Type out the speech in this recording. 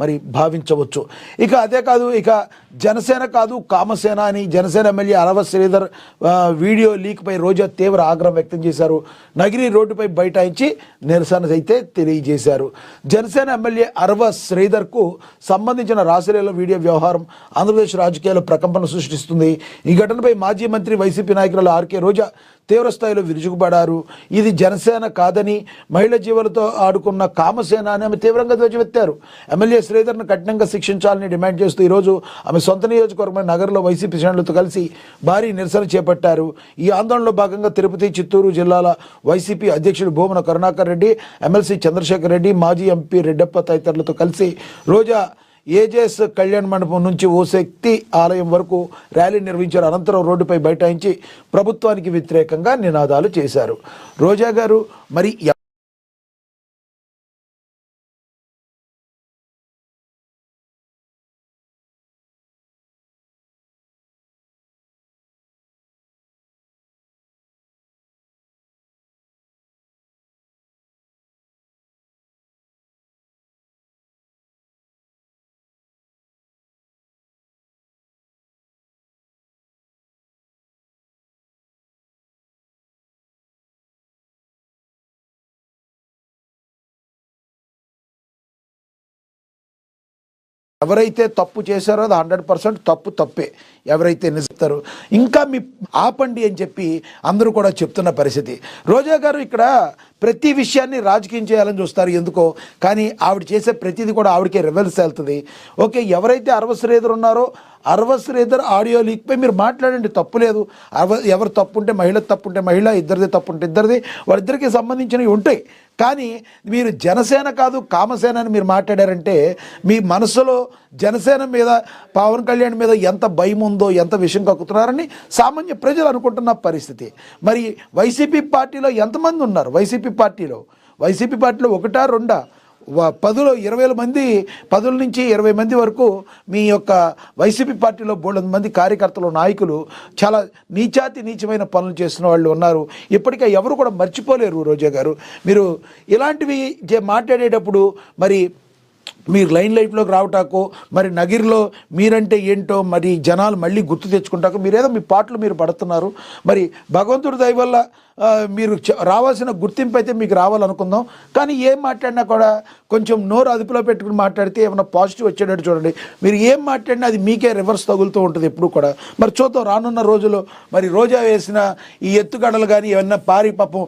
మరి భావించవచ్చు. ఇక అదే కాదు, ఇక జనసేన కాదు కామసేన అని జనసేన ఎమ్మెల్యే అరవ శ్రీధర్ వీడియో లీక్పై రోజా తీవ్ర ఆగ్రహం వ్యక్తం చేశారు. నగిరి రోడ్డుపై బైఠాయించి నిరసన అయితే తెలియజేశారు. జనసేన ఎమ్మెల్యే అరవ శ్రీధర్కు సంబంధించిన రాసలీల వీడియో వ్యవహారం ఆంధ్రప్రదేశ్ రాజకీయాల్లో ప్రకంపన సృష్టిస్తుంది. ఈ ఘటనపై మాజీ మంత్రి వైసీపీ నాయకురాలు ఆర్కే రోజా తీవ్రస్థాయిలో విరుచుకుపడారు. ఇది జనసేన కాదని, మహిళ జీవులతో ఆడుకున్న కామసేన అని ఆమె తీవ్రంగా ధ్వజమెత్తారు. ఎమ్మెల్యే శ్రీధర్ను కఠినంగా శిక్షించాలని డిమాండ్ చేస్తూ ఈరోజు ఆమె సొంత నియోజకవర్గమైన నగరంలో వైసీపీ శ్రేణులతో కలిసి భారీ నిరసన చేపట్టారు. ఈ ఆందోళనలో భాగంగా తిరుపతి, చిత్తూరు జిల్లాల వైసీపీ అధ్యక్షుడు భూమన కరుణాకర్ రెడ్డి, ఎమ్మెల్సీ చంద్రశేఖర్ రెడ్డి, మాజీ ఎంపీ రెడ్డప్ప తదితరులతో కలిసి రోజా ఏజెస్ కళ్యాణ మండపం నుంచి ఓ శక్తి ఆలయం వరకు ర్యాలీ నిర్వహించారు. అనంతరం రోడ్డుపై బైఠాయించి ప్రభుత్వానికి వ్యతిరేకంగా నినాదాలు చేశారు. రోజా గారు మరి ఎవరైతే తప్పు చేశారో అది 100% తప్పే. ఎవరైతే నిజారు ఇంకా మీ ఆపండి అని చెప్పి అందరూ కూడా చెప్తున్న పరిస్థితి. రోజా గారు ఇక్కడ ప్రతి విషయాన్ని రాజకీయం చేయాలని చూస్తారు ఎందుకో, కానీ ఆవిడ చేసే ప్రతిదీ కూడా ఆవిడకే రివర్స్ వెళ్తుంది. ఓకే, ఎవరైతే అరవ శ్రీధర్ ఉన్నారో అరవ శ్రీధర్ ఆడియో లీక్పై మీరు మాట్లాడండి, తప్పు లేదు. ఎవరు తప్పు ఉంటే మహిళ తప్పు ఉంటే మహిళ, ఇద్దరిది తప్పు ఉంటే ఇద్దరిది, వాళ్ళిద్దరికి సంబంధించినవి ఉంటాయి. కానీ మీరు జనసేన కాదు కామసేన అని మీరు మాట్లాడారంటే మీ మనసులో జనసేన మీద, పవన్ కళ్యాణ్ మీద ఎంత భయం ఉందో, ఎంత విషయం కక్కుతున్నారని సామాన్య ప్రజలు అనుకుంటున్న పరిస్థితి. మరి వైసీపీ పార్టీలో ఎంతమంది ఉన్నారు? వైసీపీ పార్టీలో ఒకటా రెండా? 20 మంది, 10 నుంచి 20 మంది వరకు మీ యొక్క వైసీపీ పార్టీలో బోల్డ్ మంది కార్యకర్తలు, నాయకులు చాలా నీచమైన పనులు చేస్తున్న వాళ్ళు ఉన్నారు. ఇప్పటికే ఎవరు కూడా మర్చిపోలేరు. రోజా గారు, మీరు ఇలాంటివి మాట్లాడేటప్పుడు మరి మీరు లైఫ్లోకి రావటాకో, మరి నగిరిలో మీరంటే ఏంటో మరి జనాలు మళ్ళీ గుర్తు తెచ్చుకుంటాకో మీరేదో మీ పాటలు మీరు పడుతున్నారు. మరి భగవంతుడి దయ వల్ల మీరు రావాల్సిన గుర్తింపు అయితే మీకు రావాలనుకుందాం. కానీ ఏం మాట్లాడినా కూడా కొంచెం నోరు అదుపులో పెట్టుకుని మాట్లాడితే ఏమైనా పాజిటివ్ వచ్చేటట్టు చూడండి. మీరు ఏం మాట్లాడినా అది మీకే రివర్స్ తగులుతూ ఉంటుంది ఎప్పుడు కూడా. మరి చూద్దాం రానున్న రోజుల్లో మరి రోజా వేసిన ఈ ఎత్తుగడలు కానీ ఏమన్నా పారి పాపం